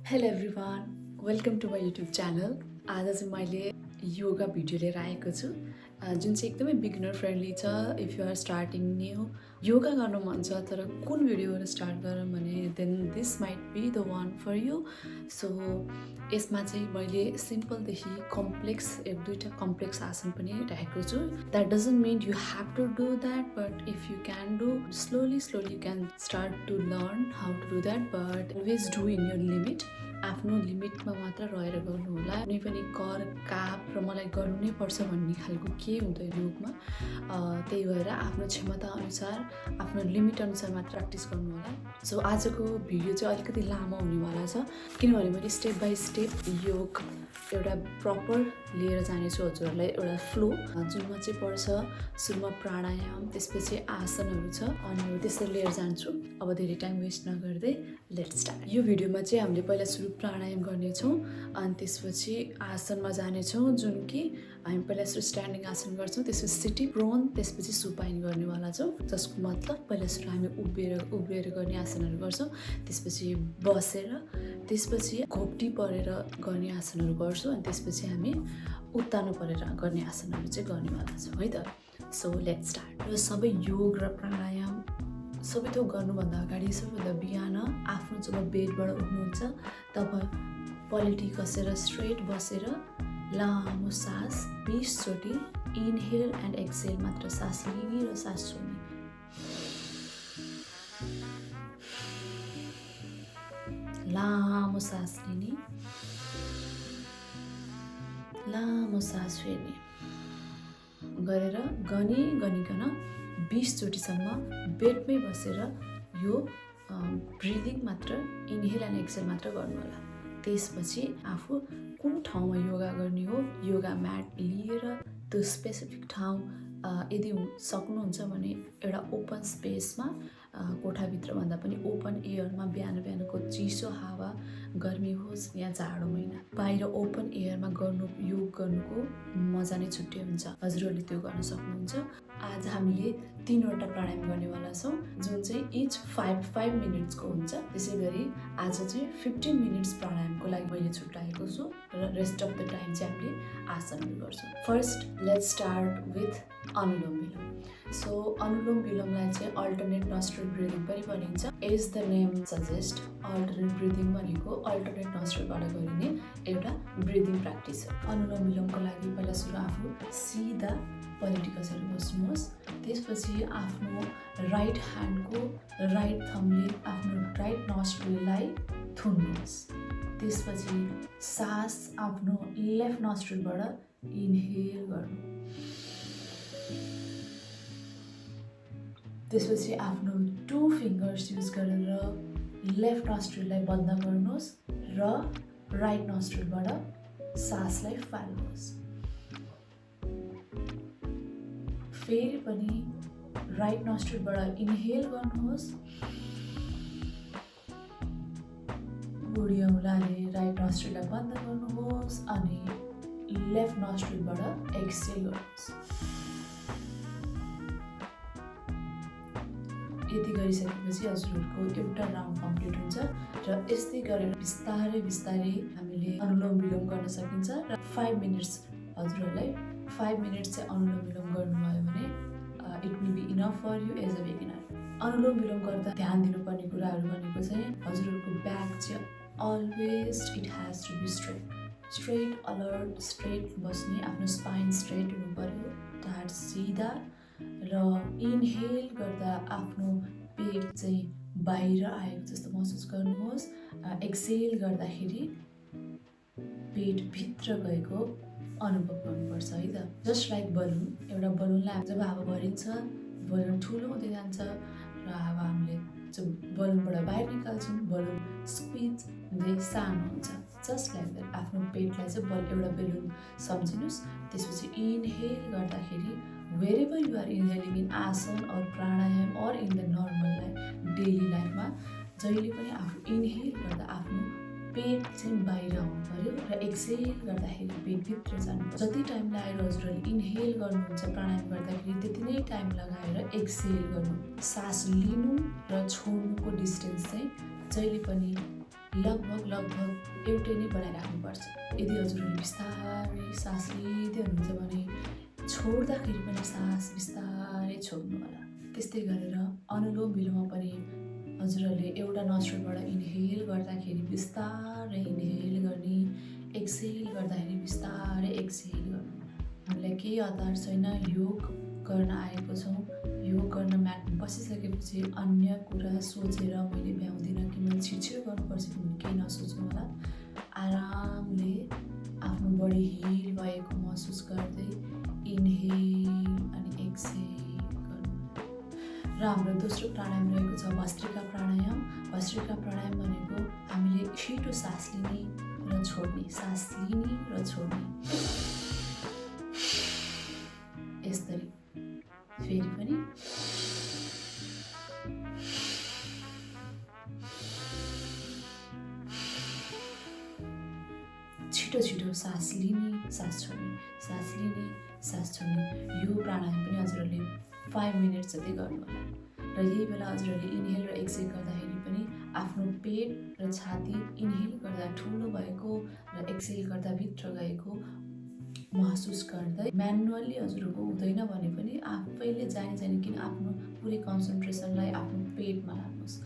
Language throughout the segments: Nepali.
Hello everyone, welcome to my YouTube channel. आज चाहिँ मैले योगा भिडियो लिएर आएको छु जुन चाहिँ एकदमै बिगिनर फ्रेन्डली छ। If you are starting new yoga गर्नु मन छ तर कुन भिडियोबाट स्टार्ट गरौँ भने then this might be the one for you. So यसमा चाहिँ मैले सिम्पलदेखि कम्प्लेक्स एक दुईवटा कम्प्लेक्स आसन पनि राखेको छु। That doesn't mean you have to do that, but if you can do slowly you can start to learn how to do that, but always do in your limit. आफ्नो लिमिटमा मात्र रहेर गर्नु होला। कुनै पनि कर काप र मलाई गर्नु नै पर्छ भन्ने खालको केही हुँदैन योगमा। त्यही भएर आफ्नो क्षमता अनुसार आफ्नो लिमिट अनुसार मात्र प्र्याक्टिस गर्नु होला। सो आजको भिडियो चाहिँ अलिकति लामो हुनेवाला छ किनभने मैले स्टेप बाई स्टेप योग एउटा प्रपर लिएर जानेछु हजुरहरूलाई। एउटा फ्लो जुनमा चाहिँ पर्छ, सुरुमा प्राणायाम, त्यसपछि आसनहरू छ अनि त्यसरी लिएर जान्छु। अब धेरै टाइम वेस्ट नगर्दै लेट्स स्टार्ट। यो भिडियोमा चाहिँ हामीले पहिला सुरु प्राणायाम गर्नेछौँ अनि त्यसपछि आसनमा जानेछौँ, जुन कि हामी पहिला सुरु स्ट्यान्डिङ आसन गर्छौँ, त्यसपछि सिटिङ प्रोन, त्यसपछि सुपाइन गर्नेवाला छौँ। जसको मतलब पहिला सुरु हामी उभिएर गर्ने आसनहरू गर्छौँ, त्यसपछि बसेर, त्यसपछि घोप्टी परेर गर्ने आसनहरू गर्छौँ अनि त्यसपछि हामी उत्तानो परेर गर्ने आसनहरू चाहिँ गर्नेवाला छौँ है त। So let's start. र सबै योग र प्राणायाम सबै थोक गर्नुभन्दा अगाडि सबैभन्दा बिहान आफ्नो जब बेडबाट उठ्नुहुन्छ तब पलेटी कसेर स्ट्रेट बसेर लामो सास 20 चोटि इनहेल एन्ड एक्सहेल मात्र सास लिने र सास छोड्ने। लामो सास लिने, लामो सास फेर्ने गरेर गनिकन 20 चोटिसम्म बेडमै बसेर यो ब्रिदिङ मात्र इनहेल एन्ड एक्सहेल मात्र गर्नु होला। त्यसपछि आफू कुन ठाउँमा योगा गर्ने हो योगा म्याट लिएर त्यो स्पेसिफिक ठाउँ यदि सक्नुहुन्छ भने एउटा ओपन स्पेसमा कोठाभित्र भन्दा पनि ओपन एयरमा बिहानको चिसो हावा गर्मी होस् या जाडो महिना बाहिर ओपन एयरमा योग गर्नुको मजा नै छुट्टै हुन्छ। हजुरहरूले त्यो गर्न सक्नुहुन्छ। आज हामीले 3वटा प्राणायाम गर्नेवाला छौँ जुन चाहिँ इच 5 मिनट्सको हुन्छ। त्यसै गरी आज चाहिँ 15 मिनट्स प्राणायामको लागि मैले छुट्याएको छु र रेस्ट अफ द टाइम चाहिँ हामीले आसनहरू गर्छौँ। First let's start with Anulom Vilom. So Anulom विलोमलाई चाहिँ अल्टरनेट नोस्ट्रल ब्रिदिङ पनि भनिन्छ। As the name suggest alternate breathing भनेको अल्टरनेट नोस्ट्रलबाट गरिने एउटा ब्रिदिङ प्र्याक्टिस हो। अनुलोम विलोमको लागि पहिला सुरु आफू सिधा पलेटी कसेर बस्नुहोस्। त्यसपछि आफ्नो राइट ह्यान्डको राइट थम्बले आफ्नो राइट नोस्ट्रललाई थुन्नुहोस्। त्यसपछि सास आफ्नो लेफ्ट नोस्ट्रलबाट इनहेल गर्नु। त्यसपछि आफ्नो 2 फिङ्गर्स युज गरेर लेफ्ट नोस्ट्रललाई बन्द गर्नुहोस् र राइट नोस्ट्रलबाट सासलाई फाल्नुहोस्। फेरि पनि राइट नोस्ट्रलबाट इनहेल गर्नुहोस्। बुढी औँलाले राइट नोस्ट्रललाई बन्द गर्नुहोस् अनि लेफ्ट नोस्ट्रलबाट एक्सहेल गर्नुहोस्। यति गरिसकेपछि हजुरहरूको एउटा राउन्ड कम्प्लिट हुन्छ र यस्तै गरेर बिस्तारै हामीले अनुलोम विलोम गर्न सकिन्छ। र 5 मिनट्स हजुरहरूलाई 5 मिनट्स चाहिँ अनुलोम विलोम गर्नुभयो भने it will be enough for you as a beginner. Anulom Vilom गर्दा ध्यान दिनुपर्ने कुराहरू भनेको चाहिँ हजुरहरूको ब्याक चाहिँ always it has to be straight alert straight बस्ने, आफ्नो स्पाइन स्ट्रेट हुनु पर्यो, ढाड सिधा र इनहेल गर्दा आफ्नो पेट चाहिँ बाहिर आएको जस्तो महसुस गर्नुहोस्। एक्सहेल गर्दाखेरि पेट भित्र गएको अनुभव गर्नुपर्छ है त। जस्ट लाइक बलुन, एउटा बलुनलाई जब हावा भरिन्छ बलुन ठुलो हुँदै जान्छ र हावा हामीले जब बलुनबाट बाहिर निकाल्छौँ बलुन स्क्विज हुँदै सानो हुन्छ। जस्ट लाइक द्याट आफ्नो पेटलाई चाहिँ एउटा बेलुन सम्झिनुहोस्। त्यसपछि इनहेल गर्दाखेरि wherever you are inhaling in आसन or pranayama or in the normal life daily लाइफमा जहिले पनि आफू इनहेल गर्दा आफ्नो पेट चाहिँ बाहिर आउनु पर्यो र एक्सहेल गर्दाखेरि पेटभित्र जानु पर्यो। जति टाइम लगाएर हजुरहरूले इनहेल गर्नुहुन्छ प्राणायाम गर्दाखेरि त्यति नै टाइम लगाएर एक्सहेल गर्नु। सास लिनु र छोड्नुको डिस्टेन्स चाहिँ जहिले पनि लगभग एउटै नै बनाइराख्नुपर्छ। यदि हजुरहरूले बिस्तारै सास लिँदै हुनुहुन्छ भने छोड्दाखेरि पनि सास बिस्तारै छोड्नु होला। त्यस्तै गरेर अनुलोम विलोममा पनि हजुरहरूले एउटा नोस्ट्रिलबाट इन्हेल गर्दाखेरि बिस्तारै इन्हेल गर्ने, एक्सहेल गर्दाखेरि बिस्तारै एक्सहेल गर्नु। हामीलाई केही हतार छैन, योग गर्न आएको छौँ। योग गर्न म्याटमा बसिसकेपछि अन्य कुरा सोचेर मैले भ्याउँदिनँ कि मैले छिटो गर्नुपर्छ कि केही नसोच्नु होला। आरामले आफ्नो बडी हिल भएको महसुस गर्दै इन्हेल अनि एक्सहेल गर्नु। र हाम्रो दोस्रो प्राणायाम रहेको छ भस्त्रिका प्राणायाम। भस्त्रिका प्राणायाम भनेको हामीले छिटो सास लिने र छोड्ने, सास लिने र छोड्ने। यसरी फेरि पनि छिटो छिटो सास लिने, सास छोड्ने, सास लिने, सास छोड्ने। यो प्राणायाम पनि हजुरहरूले 5 मिनट जति गर्नु होला। र यही बेला हजुरहरूले इन्हेल र एक्सहेल गर्दाखेरि पनि आफ्नो पेट र छाती इन्हेल गर्दा ठुलो भएको र एक्सहेल गर्दा भित्र गएको महसुस गर्दै म्यानुअली हजुरको हुँदैन भने पनि आफैले जानी किन आफ्नो पुरै कन्सन्ट्रेसनलाई आफ्नो पेटमा लाग्नुहोस्।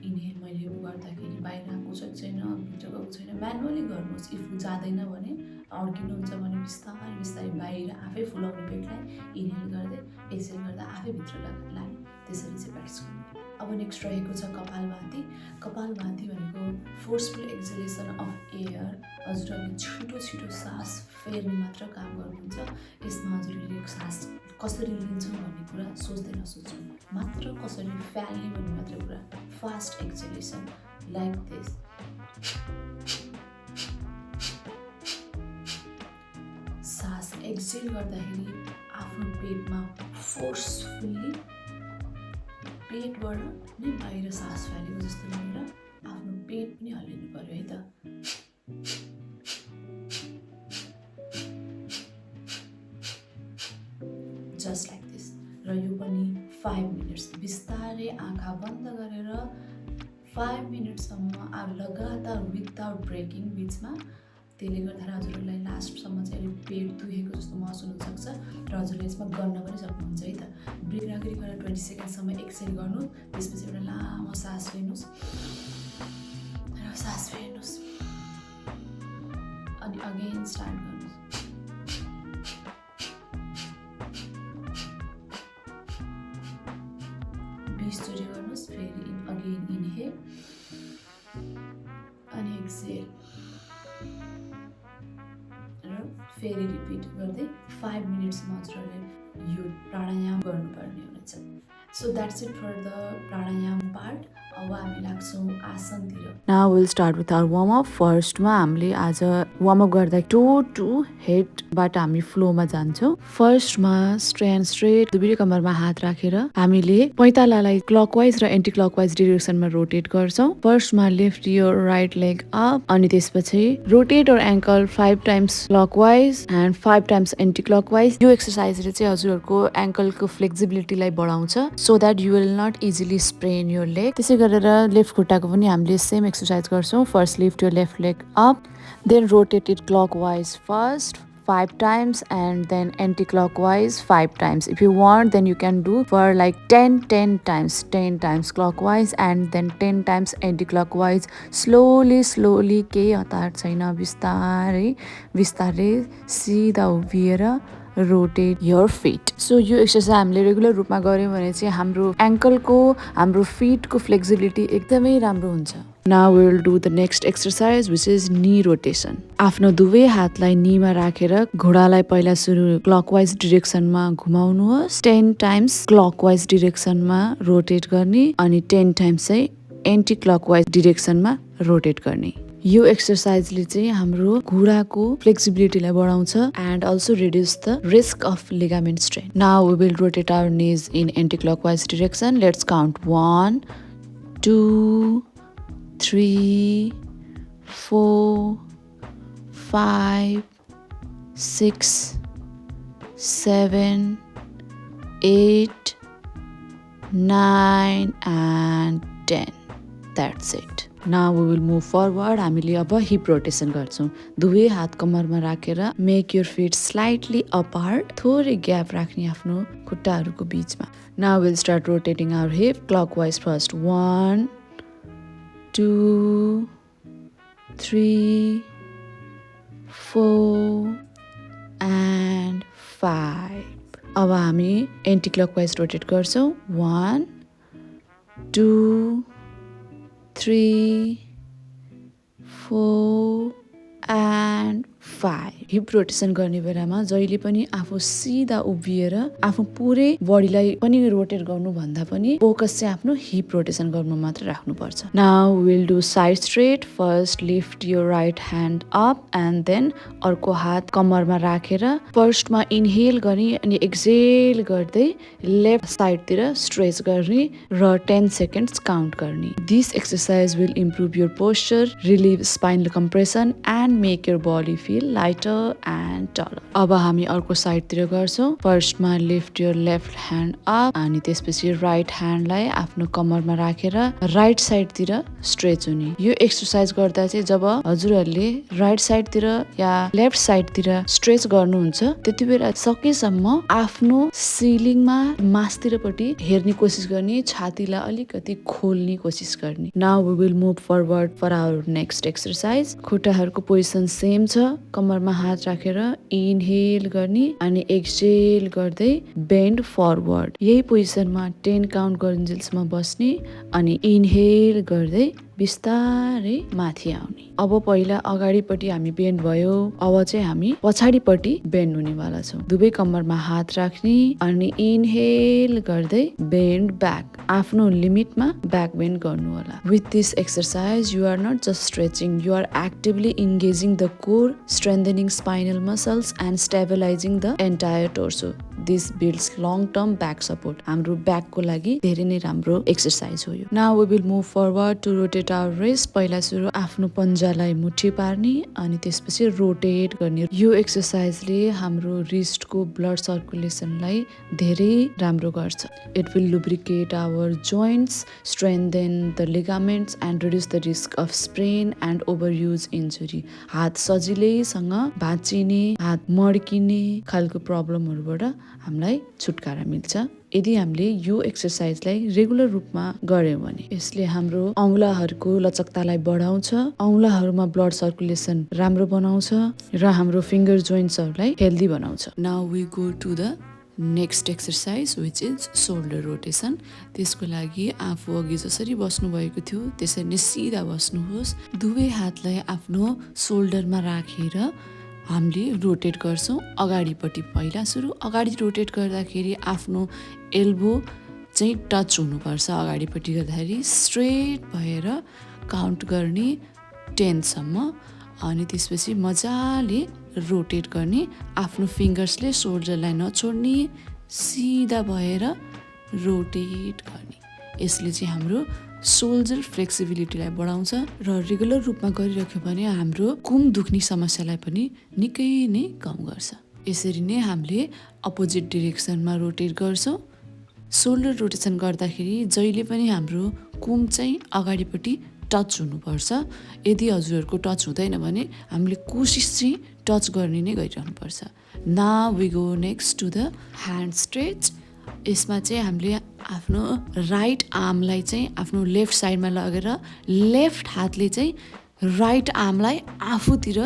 इन्हेल मैले गर्दाखेरि बाहिर आएको छैन, भित्र गएको छैन, म्यानुअली गर्नुहोस्। इफ जाँदैन भने अड्किनुहुन्छ भने बिस्तारै बिस्तारै बाहिर आफै फुलाउने पेटलाई इन्हेल गर्दै एक्सहेल गर्दा आफै भित्र लाने, त्यसरी चाहिँ प्र्याक्टिस गर्नु। अब नेक्स्ट रहेको छ कपालभाती। कपालभाती भनेको फोर्सफुल एक्सहेलेसन अफ एयर। हजुरहरूले छिटो छिटो सास फेर्ने मात्र काम गर्नुहुन्छ। यसमा हजुरहरूले सास कसरी लिन्छौँ भन्ने कुरा सोच्दै नसोच्नु, मात्र कसरी फ्याल्ने भन्ने मात्र कुरा। Fast exhalation like this. सास एक्सहेल गर्दाखेरि आफ्नो पेटमा फोर्सफुल्ली पेटबाट नै बाहिर सास फालेको जस्तो लागेर आफ्नो पेट पनि हल्लिनु पर्यो है त। Just like this. र यो पनि 5 मिनट्स बिस्तारै आँखा बन्द गरेर 5 मिनटसम्म लगातार विदाउट ब्रेकिङ बिचमा। त्यसले गर्दा हजुरहरूलाई लास्टसम्म चाहिँ अलिक पेट दुखेको जस्तो महसुस हुनसक्छ र हजुरले यसमा गर्न पनि सक्नुहुन्छ है त। ब्रेक नगरिकन 20 सेकेन्डसम्म एक्सहेल गर्नु, त्यसपछि एउटा लामो सास लिनुहोस् र सास फेर्नुहोस् अनि अगेन स्टार्ट गर्नुहोस्। बिस्चोरी गर्नुहोस्, फेरि अगेन इन्हेल अनि एक्सहेल र फेरि रिपिट गर्दै 5 मिनट्समा हजुरहरूले यो प्राणायाम गर्नुपर्ने हुनेछ। So that's it for the pranayama part. अब हामी लाग्छौँ आसनतिर। Now will start with our warm up. फर्स्टमा हामीले आज वार्म अप गर्दा टो टु हेडबाट हामी फ्लोमा जान्छौँ। फर्स्टमा स्ट्रेट दुवै कम्मरमा हात राखेर हामीले पैतालालाई क्लकवाइज र एन्टी क्लकवाइज डिरेक्सनमा रोटेट गर्छौँ। फर्स्टमा lift your right leg up अनि त्यसपछि rotate your ankle 5 times clockwise and 5 times anti clockwise. यो एक्सर्साइजले चाहिँ हजुरहरूको एङ्कलको फ्लेक्सिबिलिटीलाई बढाउँछ so that you will not easily sprain your leg. त्यसै गरेर लेफ्ट खुट्टाको पनि हामीले सेम एक्सर्साइज गर्छौँ। First lift your left leg up, then rotate it clockwise first 5 times and then anti-clockwise 5 times. If you want then you can do for like 10 times clockwise and then 10 times anti-clockwise. Slowly केही हतार छैन, बिस्तारै सिधा उभिएर रोटेट योर फिट। सो यो एक्सर्साइज हामीले रेगुलर रूपमा गऱ्यौँ भने चाहिँ हाम्रो एङ्कलको हाम्रो फिटको फ्लेक्सिबिलिटी एकदमै राम्रो हुन्छ। Now we will do the next exercise which is knee rotation. आफ्नो दुवै हातलाई नीमा राखेर घुँडालाई पहिला सुरु क्लकवाइज डिरेक्सनमा घुमाउनुहोस्। 10 टाइम्स क्लकवाइज डिरेक्सनमा रोटेट गर्ने अनि 10 टाइम्स चाहिँ एन्टी क्लकवाइज डिरेक्सनमा रोटेट गर्ने। यो एक्सर्साइजले चाहिँ हाम्रो घुँडाको फ्लेक्सिबिलिटीलाई बढाउँछ and also reduce the risk of ligament strain. Now we will rotate our knees in anti clockwise direction. Let's count 1 2 3 4 5 6 7 8 9 and 10. That's it. Now we will move forward. हामीले अब हिप रोटेसन गर्छौँ। दुवै हात कम्मरमा राखेर make your feet slightly apart, थोरै ग्याप राख्ने आफ्नो खुट्टाहरूको बिचमा। Now will start rotating our hip clockwise first. 1 2 3 4 and 5। अब हामी एन्टी क्लकवाइज रोटेट गर्छौँ। 1 2 3 4 and 5। हिप रोटेसन गर्ने बेलामा जहिले पनि आफू सिधा उभिएर आफ्नो पुरै बडीलाई पनि रोटेट गर्नु भन्दा पनि फोकस चाहिँ आफ्नो हिप रोटेसन गर्नु मात्र राख्नुपर्छ। Now will do side stretch. First lift your right hand up and then अर्को हात कम्मरमा राखेर फर्स्टमा इनहेल गर्ने अनि एक्सहेल गर्दै लेफ्ट साइडतिर स्ट्रेच गर्ने र 10 सेकेन्ड्स काउन्ट गर्ने। This exercise will improve your posture, relieve spinal compression and make your body feel lighter and taller. अब हामी अर्को साइडतिर गर्छौँ। फर्स्टमा lift your left hand up अनि त्यसपछि राइट ह्यान्डलाई आफ्नो कम्मरमा राखेर राइट साइडतिर स्ट्रेच हुने। यो एक्सरसाइज गर्दा चाहिँ जब हजुरहरूले राइट साइडतिर या लेफ्ट साइडतिर स्ट्रेच गर्नुहुन्छ त्यति बेला सकेसम्म आफ्नो सिलिङमा मास्तिरपट्टि हेर्ने कोसिस गर्ने, छातीलाई अलिकति खोल्ने कोसिस गर्ने। Now we will move forward for our next exercise. खुट्टाहरूको पोजिसन सेम छ। कम्मरमा हात राखेर इनहेल गर्ने अनि एक्सहेल गर्दै बेन्ड फरवर्ड। यही पोजिसनमा 10 काउन्ट गरिन्जेलसम्म बस्ने अनि इनहेल गर्दै बिस्तारै माथि आउने। अब पहिला अगाडिपट्टि हामी बेन्ड भयो, अब चाहिँ हामी पछाडिपट्टि बेन्ड हुनेवाला छौँ। दुवै कम्मरमा हात राख्ने अनि इनहेल गर्दै बेन्ड ब्याक। आफ्नो लिमिटमा ब्याक बेन्ड गर्नु होला। With this exercise you are not just stretching, you are actively engaging the core, strengthening spinal muscles and stabilising the entire torso. This builds long term back support. हाम्रो ब्याकको लागि धेरै नै राम्रो एक्सरसाइज हो यो। Now we will move forward to rotate our wrist. पहिला सुरु आफ्नो पन्जालाई मुठी पार्ने अनि त्यसपछि रोटेट गर्ने। यो एक्सरसाइजले हाम्रो रिस्टको ब्लड सर्कुलेसनलाई धेरै राम्रो गर्छ। It will lubricate our joints, strengthen the ligaments and reduce the risk of sprain and overuse injury. हात सजिलैसँग भाँचिने, हात मड्किने खालको प्रब्लमहरूबाट हामीलाई छुटकारा मिल्छ यदि हामीले यो एक्सरसाइजलाई रेगुलर रूपमा गर्यौं भने। यसले हाम्रो औँलाहरूको लचकतालाई बढाउँछ, औँलाहरूमा ब्लड सर्कुलेसन राम्रो बनाउँछ र हाम्रो फिङ्गर जोइन्ट्सहरूलाई हेल्दी बनाउँछ। Now we go to the next exercise which is shoulder rotation. त्यसको लागि आफू अघि जसरी बस्नुभएको थियो त्यसरी नै सिधा बस्नुहोस्। दुवै हातलाई आफ्नो सोल्डरमा राखेर हामीले रोटेट गर्छौँ अगाडिपट्टि। पहिला सुरु अगाडि रोटेट गर्दाखेरि आफ्नो एल्बो चाहिँ टच हुनुपर्छ। अगाडिपट्टि गर्दाखेरि स्ट्रेट भएर काउन्ट गर्ने 10 सम्म अनि त्यसपछि मजाले रोटेट गर्ने। आफ्नो फिङ्गर्सले सोल्डरलाई नछोड्ने, सिधा भएर रोटेट गर्ने। यसले चाहिँ हाम्रो सोल्जर फ्लेक्सिबिलिटीलाई बढाउँछ र रेगुलर रूपमा गरिराख्यो भने हाम्रो कुम दुख्ने समस्यालाई पनि निकै नै कम गर्छ। यसरी नै हामीले अपोजिट डिरेक्सनमा रोटेट गर्छौँ। सोल्डर रोटेसन गर्दाखेरि जहिले पनि हाम्रो कुम चाहिँ अगाडिपट्टि टच हुनुपर्छ। यदि हजुरहरूको टच हुँदैन भने हामीले कोसिस चाहिँ टच गर्ने नै गरिरहनुपर्छ। Now we go next to the hand stretch. यसमा चाहिँ हामीले आफ्नो राइट आर्मलाई चाहिँ आफ्नो लेफ्ट साइडमा लगेर लेफ्ट हातले चाहिँ राइट आर्मलाई आफूतिर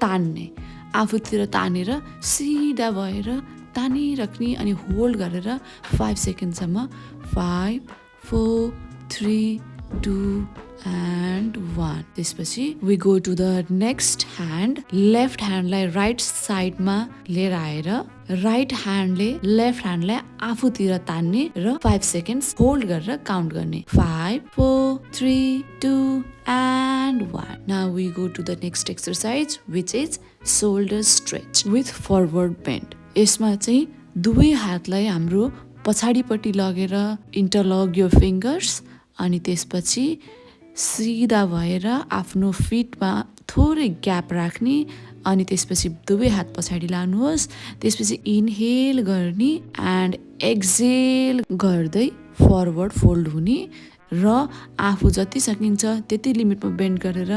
तान्ने, आफूतिर तानेर सिधा भएर तानिराख्ने अनि होल्ड गरेर 5 सेकेन्डसम्म। 5 4 3 2 and 1। त्यसपछि we go to the next hand. Left ह्यान्डलाई राइट साइडमा लिएर आएर राइट ह्यान्डले लेफ्ट ह्यान्डलाई आफूतिर तान्ने र 5 सेकेन्ड्स होल्ड गरेर काउन्ट गर्ने। 5 4 3 2 and 1। Now we go to the next exercise which is shoulder stretch with forward bend. यसमा चाहिँ दुवै हातलाई हाम्रो पछाडिपट्टि लगेर इन्टरलक यो फिङ्गर्स अनि त्यसपछि सिधा भएर आफ्नो फिटमा थोरै ग्याप राख्ने अनि त्यसपछि दुवै हात पछाडि लानुहोस्। त्यसपछि इनहेल गर्ने एन्ड एक्सहेल गर्दै फरवर्ड फोल्ड हुने र आफू जति सकिन्छ त्यति लिमिटमा बेन्ड गरेर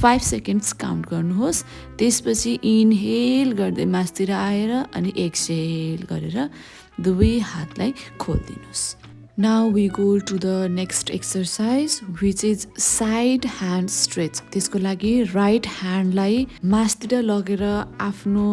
5 सेकेन्ड्स काउन्ट गर्नुहोस्। त्यसपछि इनहेल गर्दै मासतिर आएर अनि एक्सहेल गरेर दुवै हातलाई खोलिदिनुहोस्। Now we go to the next exercise which is side hand stretch. त्यसको लागि राइट ह्यान्डलाई मासतिर लगेर आफ्नो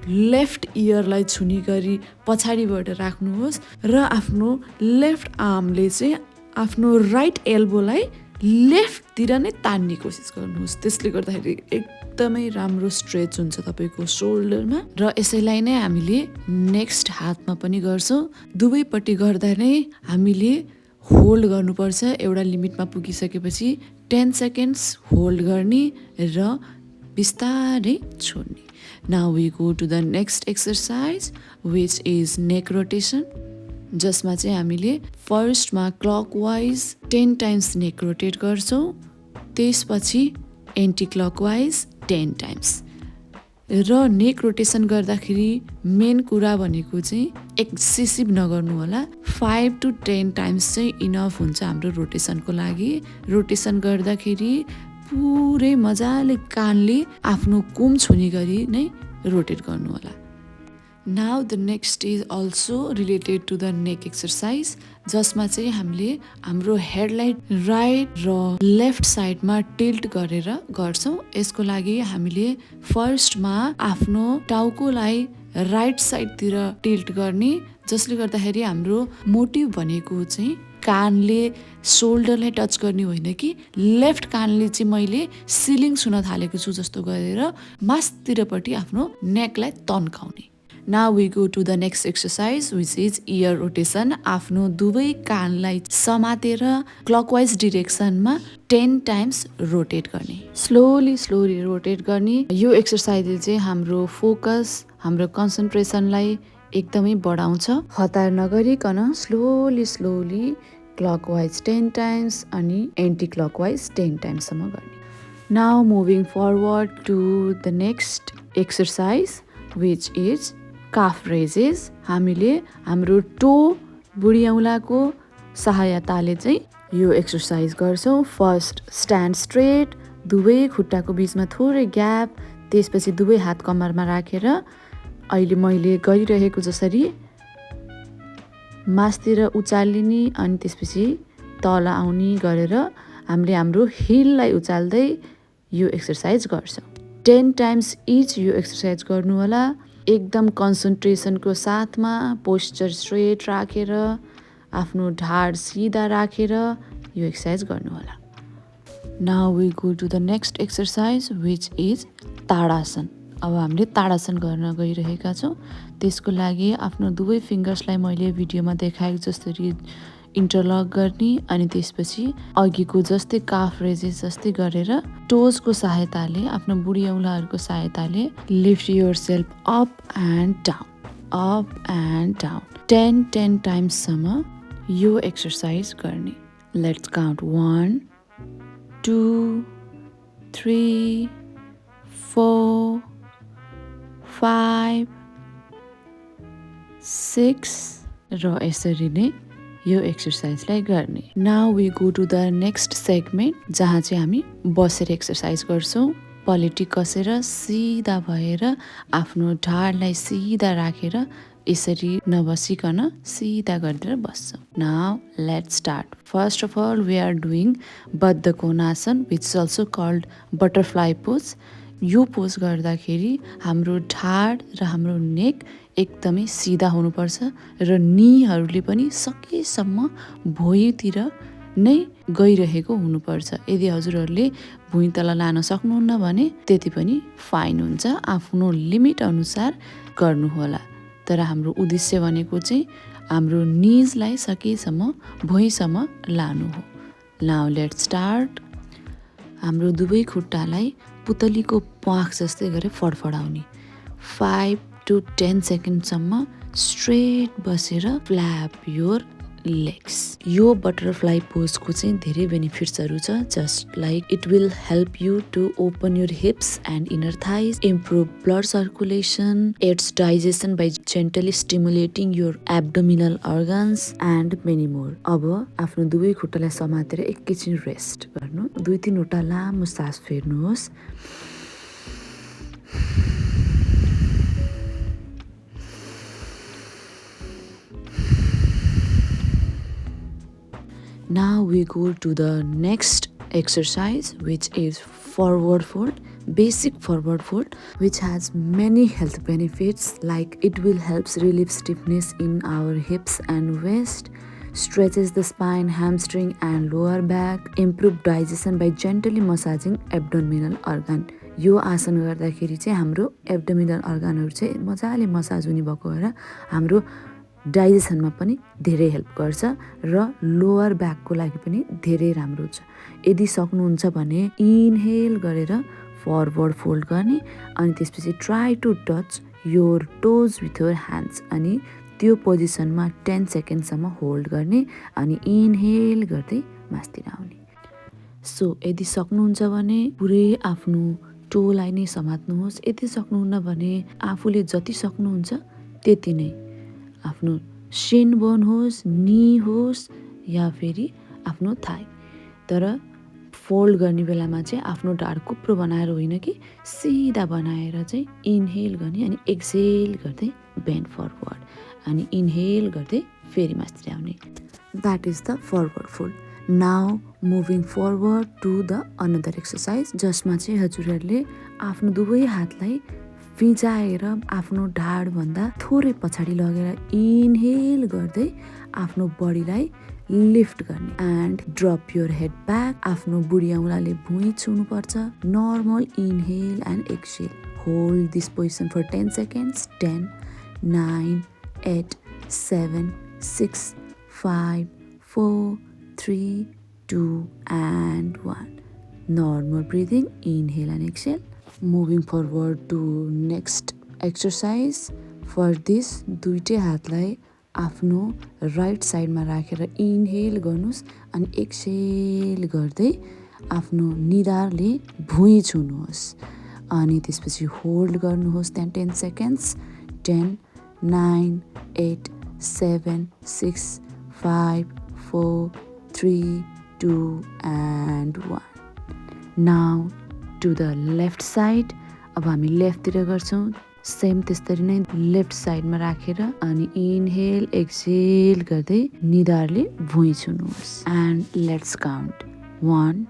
लेफ्ट इयरलाई छुने गरी पछाडिबाट राख्नुहोस् र आफ्नो लेफ्ट आर्मले चाहिँ आफ्नो राइट एल्बोलाई लेफ्टतिर नै तान्ने कोसिस गर्नुहोस्। त्यसले गर्दाखेरि एकदमै राम्रो स्ट्रेच हुन्छ तपाईँको सोल्डरमा र यसैलाई नै हामीले नेक्स्ट हातमा पनि गर्छौँ। दुवैपट्टि गर्दा नै हामीले होल्ड गर्नुपर्छ। एउटा लिमिटमा पुगिसकेपछि 10 सेकेन्ड्स होल्ड गर्ने र बिस्तारै छोड्ने। Now we go to the next exercise which is neck rotation, जसमा चाहिँ हामीले फर्स्टमा क्लकवाइज 10 टाइम्स नेक रोटेट गर्छौँ, त्यसपछि एन्टी क्लकवाइज 10 टाइम्स। र नेक रोटेसन गर्दाखेरि मेन कुरा भनेको चाहिँ एक्सेसिभ नगर्नु होला। 5 to 10 टाइम्स चाहिँ इनफ हुन्छ हाम्रो रोटेसनको लागि। रोटेसन गर्दाखेरि पुरै मजाले कानले आफ्नो कुम छुने गरी नै रोटेट गर्नु होला। Now the next is also related to the neck exercise, जसमा चाहिँ हामीले हाम्रो हेडलाई राइट र लेफ्ट साइडमा टिल्ट गरेर गर्छौँ। यसको लागि हामीले फर्स्टमा आफ्नो टाउकोलाई राइट साइडतिर टिल्ट गर्ने, जसले गर्दाखेरि हाम्रो मोटिभ भनेको चाहिँ कानले सोल्डरलाई टच गर्ने होइन कि लेफ्ट कानले चाहिँ मैले सिलिङ छुन थालेको छु जस्तो गरेर मासतिरपट्टि आफ्नो नेकलाई तन्काउने। Now we go to the next exercise which is ear rotation. आफ्नो दुवै कानलाई समातेर क्लकवाइज डिरेक्सनमा 10 टाइम्स रोटेट गर्ने। स्लोली रोटेट गर्ने। यो एक्सर्साइजले चाहिँ हाम्रो फोकस, हाम्रो कन्सन्ट्रेसनलाई एकदमै बढाउँछ। हतार नगरिकन स्लोली क्लकवाइज 10 टाइम्स अनि एन्टी क्लकवाइज 10 टाइम्ससम्म गर्ने। Now moving forward to the next exercise which is calf raises. हामीले हाम्रो टो बुढी औँलाको सहायताले चाहिँ यो एक्सर्साइज गर्छौँ। फर्स्ट स्ट्यान्ड स्ट्रेट, दुवै खुट्टाको बिचमा थोरै ग्याप, त्यसपछि दुवै हात कम्मरमा राखेर अहिले मैले गरिरहेको जसरी मासतिर उचालिने अनि त्यसपछि तल आउने गरेर हामीले हाम्रो हिललाई उचाल्दै यो एक्सर्साइज गर्छौँ। 10 टाइम्स इच यो एक्सर्साइज गर्नु होला। एकदम कन्सन्ट्रेसनको साथमा पोस्चर स्ट्रेट राखेर आफ्नो ढाड सिधा राखेर यो एक्सर्साइज गर्नु होला। Now we go to the next exercise which is tadasana. अब हामीले ताडासन गर्न गइरहेका छौँ। त्यसको लागि आफ्नो दुवै फिङ्गर्सलाई मैले भिडियोमा देखाएको जसरी इन्टरलक गर्ने अनि त्यसपछि अघिको जस्तै काफ रेजेस जस्तै गरेर टोजको सहायताले, आफ्नो बुढी औँलाहरूको सहायताले lift your self up and down 10 टाइम्ससम्म यो एक्सर्साइज गर्ने। लेट्स काउन्ट 1 2 3 4 5 6 र यसरी नै यो एक्सर्साइजलाई गर्ने। Now we go to the next segment, जहाँ चाहिँ हामी बसेर एक्सर्साइज गर्छौँ। पलेटी कसेर सिधा भएर आफ्नो ढाडलाई सिधा राखेर यसरी नबसिकन सिधा गरेर बस्छौँ। Now let's start. First of all we are doing Baddha Konasana which is also called butterfly pose. यो पोज गर्दाखेरि हाम्रो ढाड र हाम्रो नेक एकदमै सिधा हुनुपर्छ र नीहरूले पनि सकेसम्म भुइँतिर नै गइरहेको हुनुपर्छ। यदि हजुरहरूले भुइँ तल लान सक्नुहुन्न भने त्यति पनि फाइन हुन्छ। आफ्नो लिमिट अनुसार गर्नुहोला। तर हाम्रो उद्देश्य भनेको चाहिँ हाम्रो निजलाई सकेसम्म भुइँसम्म लानु हो। Now let's start. हाम्रो दुवै खुट्टालाई पुतलीको प्वाख जस्तै गरेर फडफडाउने। 5 to 10 सेकेन्डसम्म स्ट्रेट बसेर फ्ल्याप योर legs. यो बटरफ्लाई पोजको चाहिँ धेरै बेनिफिट्सहरू छ, just like it will help you to open your hips and inner thighs, improve blood circulation, aids digestion by gently stimulating your abdominal organs and many more. अब आफ्नो दुवै खुट्टालाई समातेर एकैछिन रेस्ट गर्नु. 2-3 वटा लामो सास फेर्नुहोस्. Now we go to the next exercise, which is forward fold, basic forward fold, which has many health benefits, like it will help relieve stiffness in our hips and waist, stretches the spine, hamstring and lower back, improve digestion by gently massaging abdominal organ. यो आसन गर्दाखेरि चाहिँ हाम्रो एब्डोमिनल अर्गनहरू चाहिँ मजाले मसाज हुने भएको भएर हाम्रो डाइजेसनमा पनि धेरै हेल्प गर्छ र लोवर ब्याकको लागि पनि धेरै राम्रो छ. यदि सक्नुहुन्छ भने इनहेल गरेर फरवर्ड फोल्ड गर्ने अनि त्यसपछि try to touch your toes with your hands अनि त्यो पोजिसनमा 10 सेकेन्डसम्म होल्ड गर्ने अनि इनहेल गर्दै मास्तिर आउने. सो यदि सक्नुहुन्छ भने पुरै आफ्नो टोलाई नै समात्नुहोस्. यदि सक्नुहुन्न भने आफूले जति सक्नुहुन्छ त्यति नै, आफ्नो सिन बोन होस्, नी होस् या फेरि आफ्नो थाई. तर फोल्ड गर्ने बेलामा चाहिँ आफ्नो ढाड कुप्रो बनाएर होइन कि सिधा बनाएर चाहिँ इनहेल गर्ने अनि एक्सहेल गर्दै बेन्ड फरवर्ड अनि इनहेल गर्दै फेरि मास्तिर आउने. That is the forward fold. Now moving forward to the another exercise, जसमा चाहिँ हजुरहरूले आफ्नो दुवै हातलाई फिजाएर आफ्नो ढाडभन्दा थोरै पछाडि लगेर इनहेल गर्दै आफ्नो बडीलाई लिफ्ट गर्ने and drop your head back. आफ्नो बुढी औँलाले भुइँ छुनुपर्छ. Normal inhale and exhale. Hold this position for 10 seconds. 10, 9, 8, 7, 6, 5, 4, 3, 2 and 1. Normal breathing. Inhale and exhale. Moving forward to next exercise. For this, दुईटै हातलाई आफ्नो राइट साइडमा राखेर इनहेल गर्नुहोस् अनि एक्सहेल गर्दै आफ्नो निधारले भुइँ छुनुहोस् अनि त्यसपछि होल्ड गर्नुहोस् त्यहाँ 10 seconds. 10, 9, 8, 7, 6, 5, 4, 3, 2 and 1. Now to the left side. अब हामी लेफ्टतिर गर्छौँ. सेम त्यसरी नै लेफ्ट साइडमा राखेर अनि इनहेल एक्सहेल गर्दै निधारले भुइँ छुनुहोस् and let's count. 1,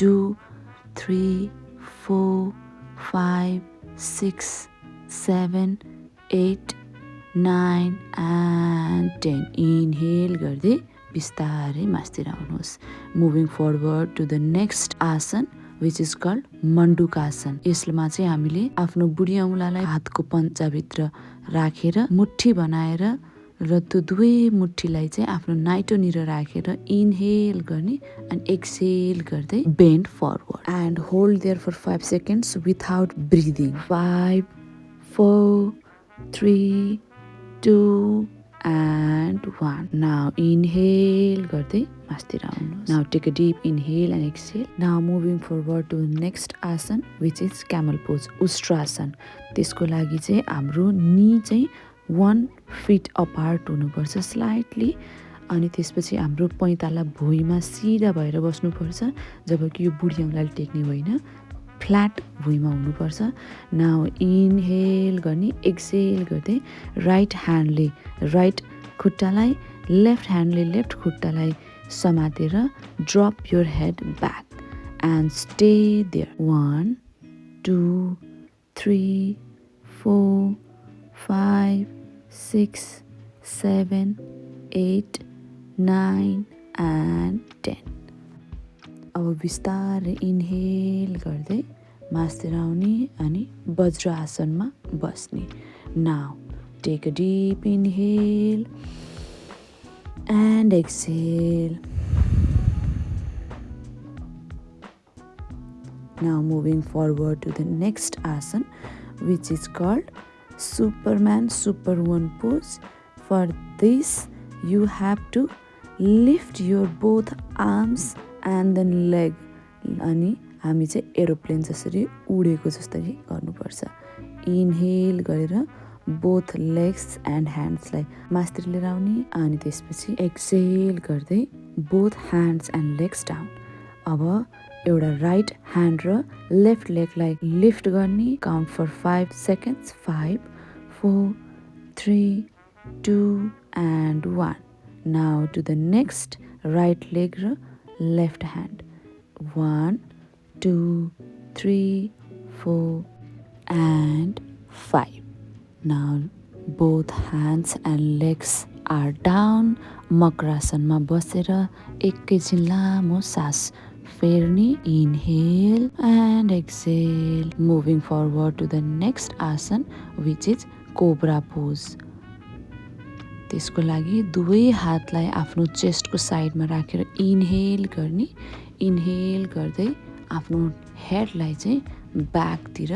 2, 3, 4, 5, 6, 7, 8, 9 and 10. Inhale गर्दै बिस्तारै मास्तिर आउनुहोस्. Moving forward to the next asana, which is called Mandukasana. यसमा चाहिँ हामीले आफ्नो बुढी औँलालाई हातको पन्जाभित्र राखेर मुट्ठी बनाएर र त्यो दुवै मुट्ठीलाई चाहिँ आफ्नो नाइटोनिर राखेर इनहेल गर्ने अनि एक्सहेल गर्दै bend forward and hold there for 5 seconds without breathing. 5, 4, 3, 2 and 1. Now inhale गर्दै मास्तिर आउनुहोस्. Now take a deep inhale and exhale. Now moving forward to the next asan, which is camel pose, Ushtrasana. त्यसको लागि चाहिँ हाम्रो नी चाहिँ 1 feet apart हुनुपर्छ स्लाइटली अनि त्यसपछि हाम्रो पैताला भुइँमा सिधा भएर बस्नुपर्छ, जबकि यो बुढी औँलाले टेक्ने होइन, फ्ल्याट भुइँमा हुनुपर्छ. नाउ इनहेल गर्ने एक्सहेल गर्दै राइट ह्यान्डले राइट खुट्टालाई, लेफ्ट ह्यान्डले लेफ्ट खुट्टालाई समातेर drop your head back and stay there. 1, 2, 3, 4, 5, 6, 7, 8, 9 and 10. अब बिस्तारै इनहेल गर्दै मास्तिर आउने अनि वज्र आसनमा बस्ने. Now take a deep inhale and exhale. Now moving forward to the next asan, which is called Superman Superwoman pose. For this, you have to lift your both arms and then leg. अनि हामी चाहिँ एरोप्लेन जसरी उडेको जस्तै गर्नुपर्छ. इनहेल गरेर बोथ लेग्स एन्ड ह्यान्ड्सलाई मास्तिर लिएर आउने अनि त्यसपछि एक्सेल गर्दै both hands and legs down. अब एउटा राइट ह्यान्ड र लेफ्ट लेगलाई लिफ्ट गर्ने. Count for 5 seconds. 5 4 3 2 and 1. Now to the next right leg र left hand. 1 2 3 4 and 5. Now both hands and legs are down. मकरासनमा बसेर एकैछिन लामो सास फेर्ने. Inhale and exhale. Moving forward to the next asana, which is cobra pose. त्यसको लागि दुवै हातलाई आफ्नो चेस्टको साइडमा राखेर इनहेल गर्ने. इनहेल गर्दै आफ्नो हेडलाई चाहिँ ब्याकतिर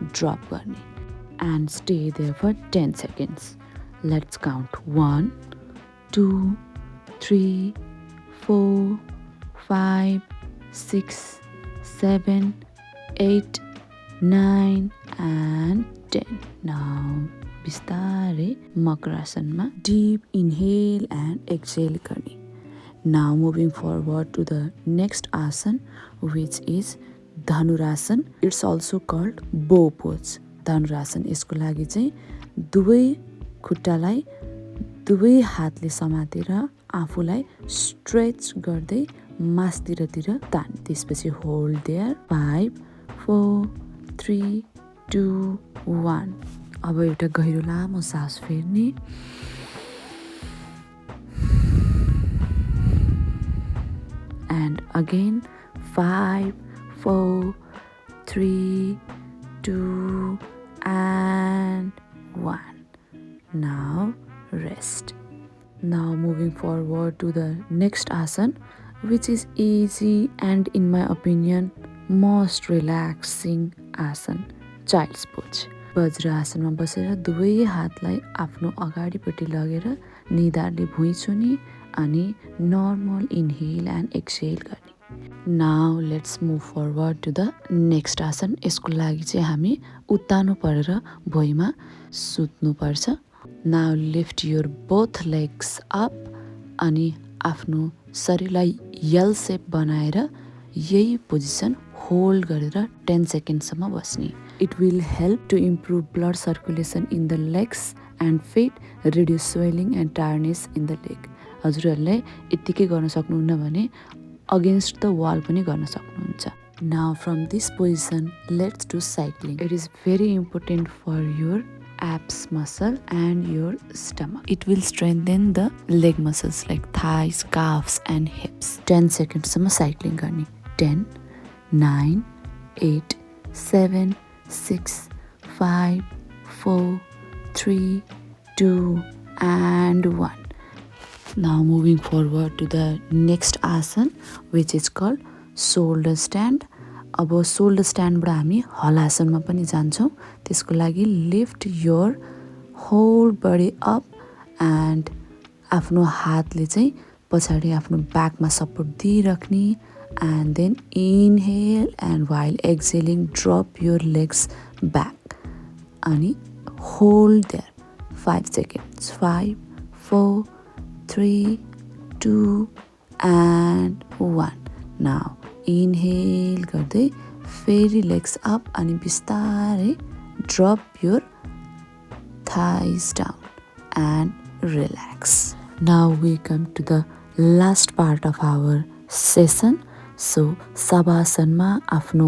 ड्रप गर्ने. And stay there for 10 seconds. Let's count 1 2 3 4 5 6 7 8 9 and 10. Now बिस्तारै मकरासनमा deep inhale and exhale गर्ने. Now moving forward to the next asana, which is Dhanurasana. It's also called bow pose. Dhanurasana. यसको लागि चाहिँ दुवै खुट्टालाई दुवै हातले समातेर आफूलाई स्ट्रेच गर्दै मास्तिरतिर तान. त्यसपछि होल्ड देयर. 5 4 3 2 1. अब एउटा गहिरो लामो सास फेर्ने. And again 5 4 3 2 and 1. Now rest. Now moving forward to the next asana, which is easy and in my opinion most relaxing asana, child's pose. वज्रासनमा बसेर दुवै हातलाई आफ्नो अगाडिपट्टि लगेर निधारले भुइँ छुने अनि नर्मल इनहेल एन्ड एक्सहेल गर्ने. Now let's move forward to the next asana. यसको लागि चाहिँ हामी उत्तानो परेर भुइँमा सुत्नुपर्छ. Now lift your both legs up अनि आफ्नो शरीरलाई यल सेप बनाएर यही पोजिसन होल्ड गरेर 10 सेकेन्डसम्म बस्ने. It will help to improve blood circulation in the legs and feet, reduce swelling and tiredness in the leg. हजुरहरूले यतिकै गर्न सक्नुहुन्न भने अगेन्स्ट द वाल पनि गर्न सक्नुहुन्छ. Now from this position, let's do cycling. It is very important for your abs muscle and your stomach. It will strengthen the leg muscles like thighs, calves and hips. 10 seconds सम्म cycling गर्ने. 10 9 8 7 6 5 4 3 2 and 1. Now moving forward to the next asana, which is called shoulder stand. अब shoulder stand बाट हामी हलासनमा पनि जान्छौँ. त्यसको लागि lift your whole body up and आफ्नो हातले चाहिँ पछाडि आफ्नो ब्याकमा support दिइराख्ने. And then inhale and while exhaling drop your legs back and hold there 5 seconds. 5 4 3 2 and 1. Now inhale गर्दै फेरि legs up अनि बिस्तारै drop your thighs down and relax. Now we come to the last part of our session. So शवासनमा आफ्नो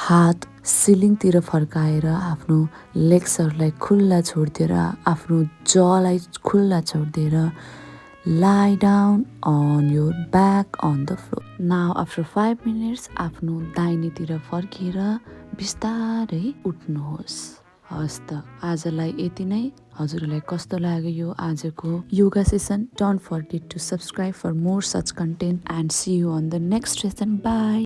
हात सिलिङतिर फर्काएर आफ्नो लेग्सहरूलाई खुल्ला छोडिदिएर आफ्नो जलाई खुल्ला छोडिदिएर lie down on your back on the floor. Now after 5 minutes आफ्नो दाहिनेतिर फर्किएर बिस्तारै उठ्नुहोस्. हस् त आजलाई यति नै. हजुरलाई कस्तो लाग्यो यो आजको yoga session? Don't forget to subscribe for more such content and see you on the next session. Bye.